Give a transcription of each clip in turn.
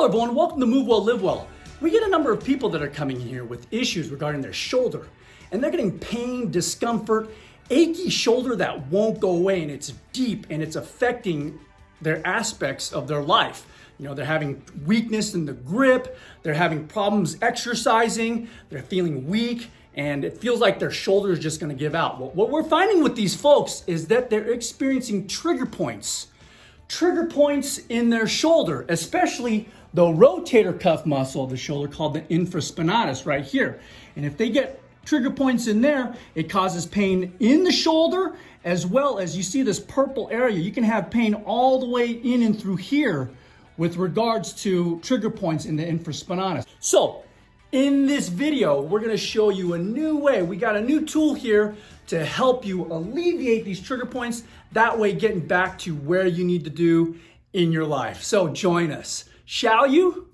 Hello everyone, welcome to Move Well, Live Well. We get a number of people that are coming in here with issues regarding their shoulder, and they're getting pain, discomfort, achy shoulder that won't go away, and it's deep and it's affecting their aspects of their life. You know, they're having weakness in the grip, they're having problems exercising, they're feeling weak, and it feels like their shoulder is just gonna give out. Well, what we're finding with these folks is that they're experiencing trigger points in their shoulder, especially the rotator cuff muscle of the shoulder called the infraspinatus right here. And if they get trigger points in there, it causes pain in the shoulder, as well as you see this purple area. You can have pain all the way in and through here with regards to trigger points in the infraspinatus. So in this video, we're gonna show you a new way. We got a new tool here to help you alleviate these trigger points, that way getting back to where you need to do in your life. So join us, shall you?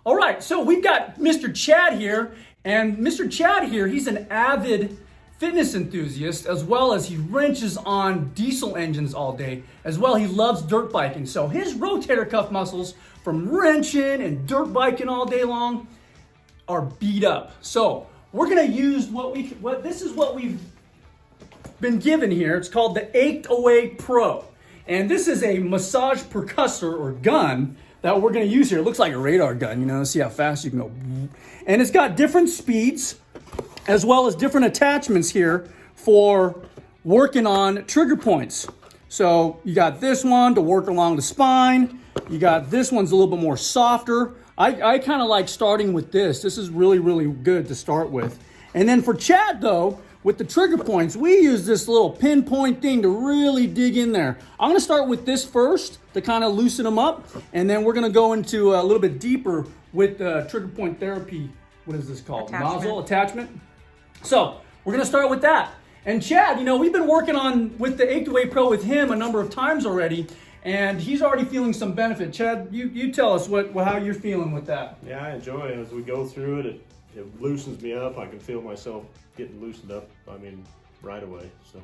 All right, so we've got Mr. Chad here, and Mr. Chad here, he's an avid fitness enthusiast, as well as he wrenches on diesel engines all day. As well, he loves dirt biking. So his rotator cuff muscles from wrenching and dirt biking all day long are beat up. So we're gonna use this is what we've been given here. It's called the Achedaway Pro. And this is a massage percussor or gun that we're gonna use here. It looks like a radar gun, you know, see how fast you can go. And it's got different speeds, as well as different attachments here for working on trigger points. So you got this one to work along the spine. You got this one's a little bit more softer. I kind of like starting with this. This is really, really good to start with. And then for Chad though, with the trigger points, we use this little pinpoint thing to really dig in there. I'm gonna start with this first to kind of loosen them up. And then we're gonna go into a little bit deeper with trigger point therapy. What is this called? Nozzle attachment. So we're gonna start with that. And Chad, you know, we've been working on with the Achedaway Pro with him a number of times already, and he's already feeling some benefit. Chad, you tell us how you're feeling with that. Yeah, I enjoy it. As we go through it, it loosens me up. I can feel myself getting loosened up, right away. So.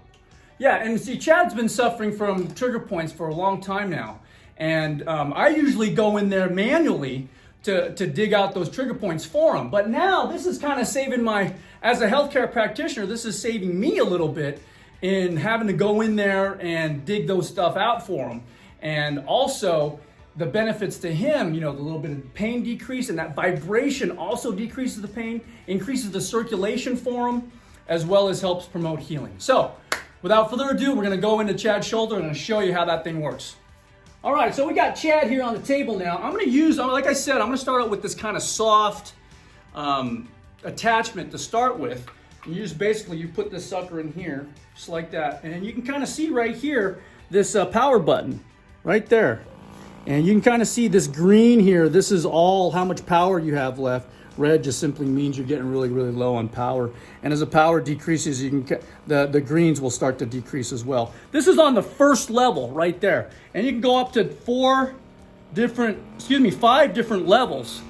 Yeah, and see, Chad's been suffering from trigger points for a long time now. And I usually go in there manually to dig out those trigger points for him. But now this is kind of saving as a healthcare practitioner, this is saving me a little bit in having to go in there and dig those stuff out for him. And also the benefits to him, you know, the little bit of pain decrease, and that vibration also decreases the pain, increases the circulation for him, as well as helps promote healing. So without further ado, we're gonna go into Chad's shoulder and I'll show you how that thing works. All right, so we got Chad here on the table now. I'm gonna use, like I said, I'm gonna start out with this kind of soft attachment to start with. And you just basically, you put this sucker in here, just like that. And you can kind of see right here, this power button, right there. And you can kind of see this green here. This is all how much power you have left. Red just simply means you're getting really, really low on power. And as the power decreases, the greens will start to decrease as well. This is on the first level right there. And you can go up to 5 different levels.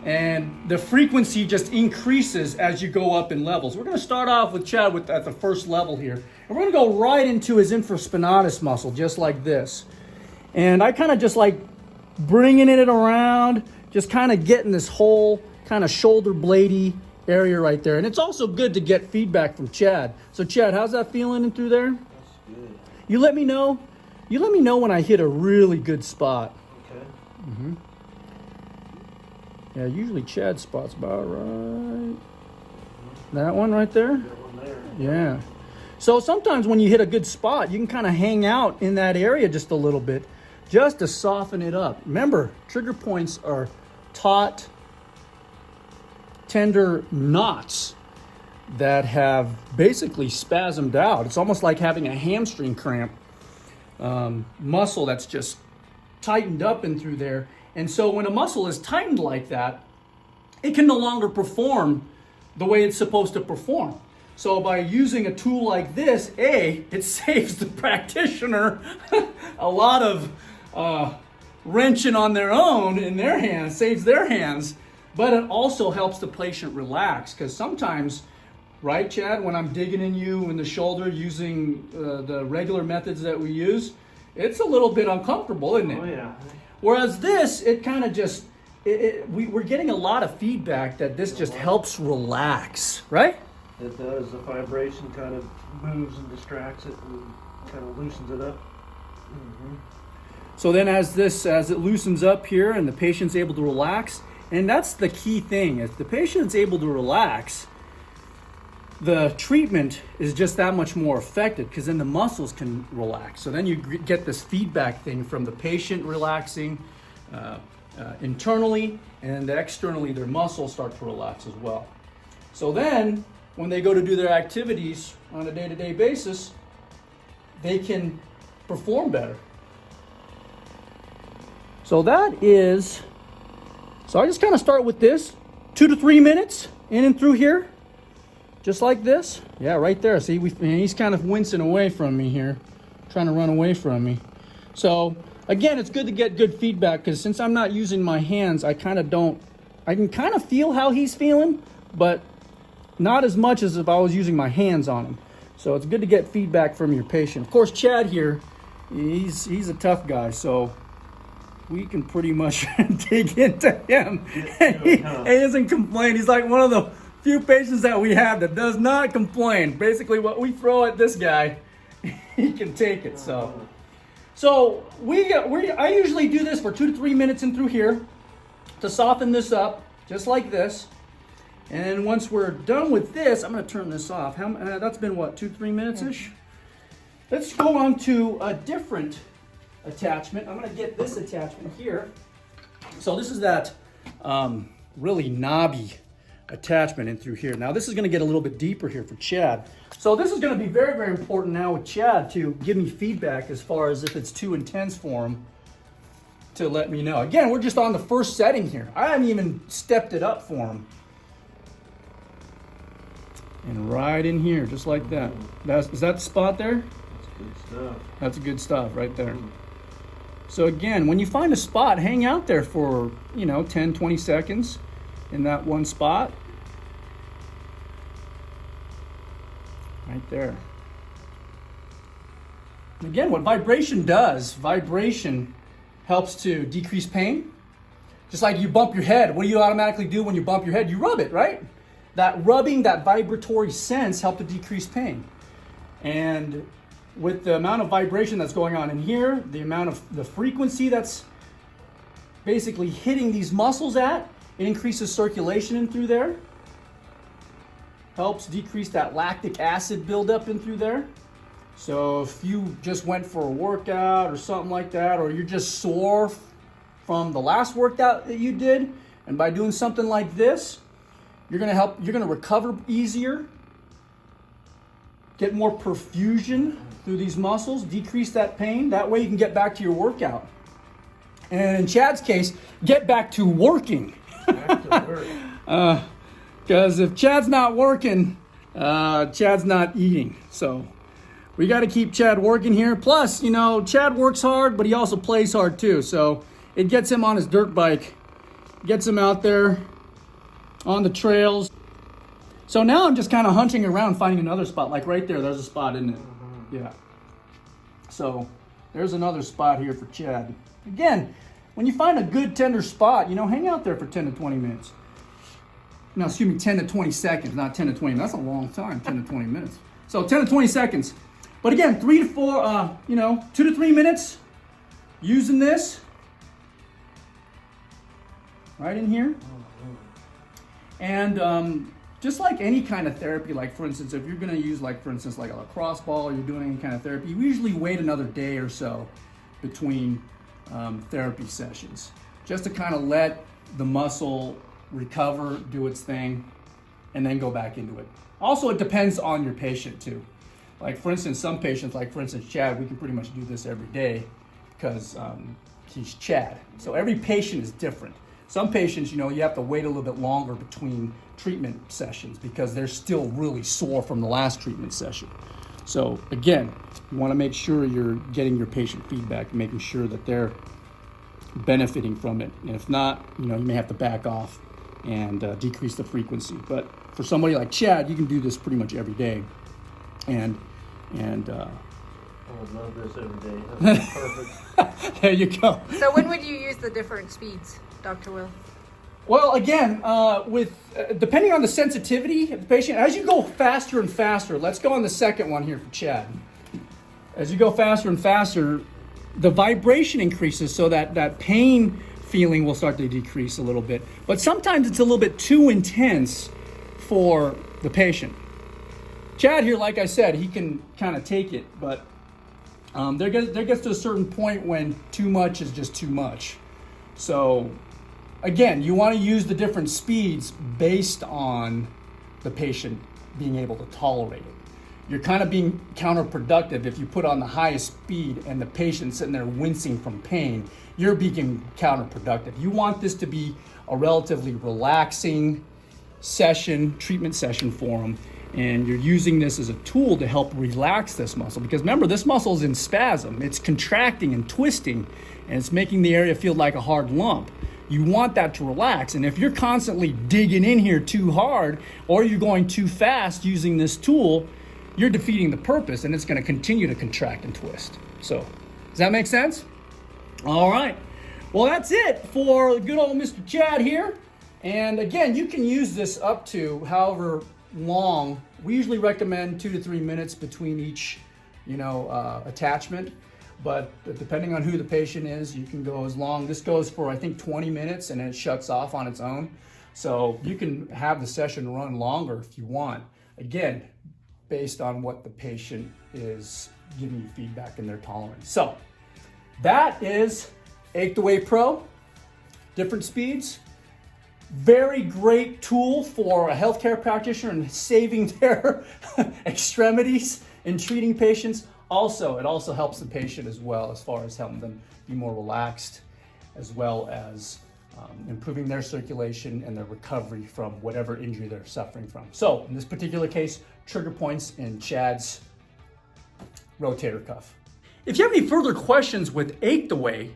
And the frequency just increases as you go up in levels. We're gonna start off with Chad at the first level here. And we're gonna go right into his infraspinatus muscle, just like this. And I kind of just like bringing it around, just kind of getting this whole kind of shoulder bladey area right there. And it's also good to get feedback from Chad. So Chad, how's that feeling in through there? That's good. You let me know when I hit a really good spot. Okay. Mm-hmm. Yeah, usually Chad's spot's about right. That one right there? That one there. Yeah. So sometimes when you hit a good spot, you can kind of hang out in that area just a little bit, just to soften it up. Remember, trigger points are taut, tender knots that have basically spasmed out. It's almost like having a hamstring cramp muscle that's just tightened up in through there. And so when a muscle is tightened like that, it can no longer perform the way it's supposed to perform. So by using a tool like this, it saves the practitioner a lot of wrenching on their own in their hands, saves their hands, but it also helps the patient relax, because sometimes, right, Chad, when I'm digging in you in the shoulder using the regular methods that we use, it's a little bit uncomfortable, isn't it? Oh yeah. Whereas this, it kind of just, we're getting a lot of feedback that this just helps relax, right? It does. The vibration kind of moves and distracts it and kind of loosens it up. Mm-hmm. So then as it loosens up here and the patient's able to relax, and that's the key thing, if the patient's able to relax, the treatment is just that much more effective because then the muscles can relax. So then you get this feedback thing from the patient relaxing internally, and externally their muscles start to relax as well. So then when they go to do their activities on a day-to-day basis, they can perform better. So that is, so I just kind of start with this, 2 to 3 minutes in and through here. Just like this. Yeah, right there. See, he's kind of wincing away from me here, trying to run away from me. So again, it's good to get good feedback because since I'm not using my hands, I can kind of feel how he's feeling, but not as much as if I was using my hands on him. So it's good to get feedback from your patient. Of course, Chad here, he's a tough guy, so we can pretty much dig into him. He doesn't complain. He's like one of the few patients that we have that does not complain. Basically, what we throw at this guy, he can take it. So I usually do this for 2 to 3 minutes in through here to soften this up, just like this. And once we're done with this, I'm going to turn this off. That's been what, 2-3 minutes ish. Let's go on to a different attachment. I'm going to get this attachment here. So this is that really knobby attachment in through here. Now this is going to get a little bit deeper here for Chad. So this is going to be very, very important now with Chad to give me feedback as far as if it's too intense for him to let me know. Again, we're just on the first setting here. I haven't even stepped it up for him. And right in here, just like that. Is that the spot there? That's good stuff. That's good stuff right there. So again, when you find a spot, hang out there for, 10, 20 seconds in that one spot. Right there. Again, what vibration does, vibration helps to decrease pain. Just like you bump your head, what do you automatically do when you bump your head? You rub it, right? That rubbing, that vibratory sense help to decrease pain. And with the amount of vibration that's going on in here, the amount of the frequency that's basically hitting these muscles at, it increases circulation in through there. Helps decrease that lactic acid buildup in through there. So if you just went for a workout or something like that, or you're just sore from the last workout that you did, and by doing something like this, you're gonna recover easier, get more perfusion through these muscles, decrease that pain. That way you can get back to your workout. And in Chad's case, get back to working. Back to work. Because if Chad's not working, Chad's not eating. So we got to keep Chad working here. Plus, Chad works hard, but he also plays hard too. So it gets him on his dirt bike, gets him out there on the trails. So now I'm just kind of hunting around, finding another spot. Like right there, there's a spot, isn't it? Yeah. So there's another spot here for Chad. Again, when you find a good tender spot, hang out there for 10 to 20 minutes. No, 10 to 20 seconds, not 10 to 20 minutes. That's a long time, 10 to 20 minutes. So 10 to 20 seconds. But again, 2 to 3 minutes using this right in here. And just like any kind of therapy, like for instance, if you're going to use like a lacrosse ball, or you're doing any kind of therapy, we usually wait another day or so between therapy sessions, just to kind of let the muscle recover, do its thing, and then go back into it. Also, it depends on your patient too. Like for instance, some patients, like for instance Chad, we can pretty much do this every day because he's Chad. So every patient is different. Some patients, you have to wait a little bit longer between treatment sessions because they're still really sore from the last treatment session. So again, you want to make sure you're getting your patient feedback and making sure that they're benefiting from it. And if not, you may have to back off and decrease the frequency. But for somebody like Chad, you can do this pretty much every day and I would love this every day. That's perfect. There you go. So when would you use the different speeds, Dr. Will? Well, again, depending on the sensitivity of the patient, as you go faster and faster, let's go on the second one here for Chad. As you go faster and faster, the vibration increases, so that pain feeling will start to decrease a little bit. But sometimes it's a little bit too intense for the patient. Chad here, like I said, he can kind of take it, but there gets to a certain point when too much is just too much. So again, you want to use the different speeds based on the patient being able to tolerate it. You're kind of being counterproductive if you put on the highest speed and the patient's sitting there wincing from pain. You're being counterproductive. You want this to be a relatively relaxing session, treatment session for them, and you're using this as a tool to help relax this muscle, because remember, this muscle is in spasm. It's contracting and twisting, and it's making the area feel like a hard lump. You want that to relax, and if you're constantly digging in here too hard, or you're going too fast using this tool, you're defeating the purpose, and it's going to continue to contract and twist. So, does that make sense? All right. Well, that's it for good old Mr. Chad here. And again, you can use this up to however long. We usually recommend 2 to 3 minutes between each, attachment. But depending on who the patient is, you can go as long. This goes for, I think, 20 minutes, and then it shuts off on its own. So you can have the session run longer if you want. Again, based on what the patient is giving you feedback and their tolerance. So that is Achedaway Pro, different speeds. Very great tool for a healthcare practitioner in saving their extremities in treating patients. Also, it also helps the patient as well, as far as helping them be more relaxed, as well as improving their circulation and their recovery from whatever injury they're suffering from. So in this particular case, trigger points in Chad's rotator cuff. If you have any further questions with Achedaway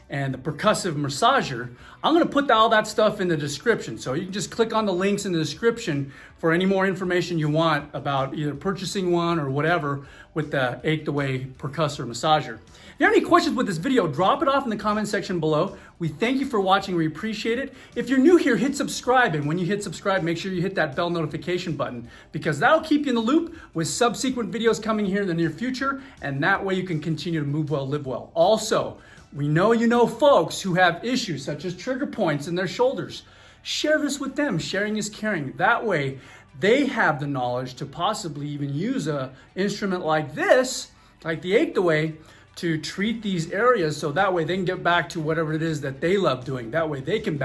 and the percussive massager, I'm going to put all that stuff in the description. So you can just click on the links in the description for any more information you want about either purchasing one or whatever with the Achedaway percussive massager. If you have any questions with this video, drop it off in the comment section below. We thank you for watching. We appreciate it. If you're new here, hit subscribe. And when you hit subscribe, make sure you hit that bell notification button, because that'll keep you in the loop with subsequent videos coming here in the near future. And that way you can continue to move well, live well. Also, we know you know folks who have issues such as trigger points in their shoulders. Share this with them. Sharing is caring. That way they have the knowledge to possibly even use an instrument like this, like the Achedaway, to treat these areas, so that way they can get back to whatever it is that they love doing. That way they can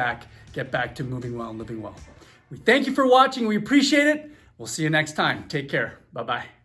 get back to moving well and living well. We thank you for watching. We appreciate it. We'll see you next time. Take care. Bye-bye.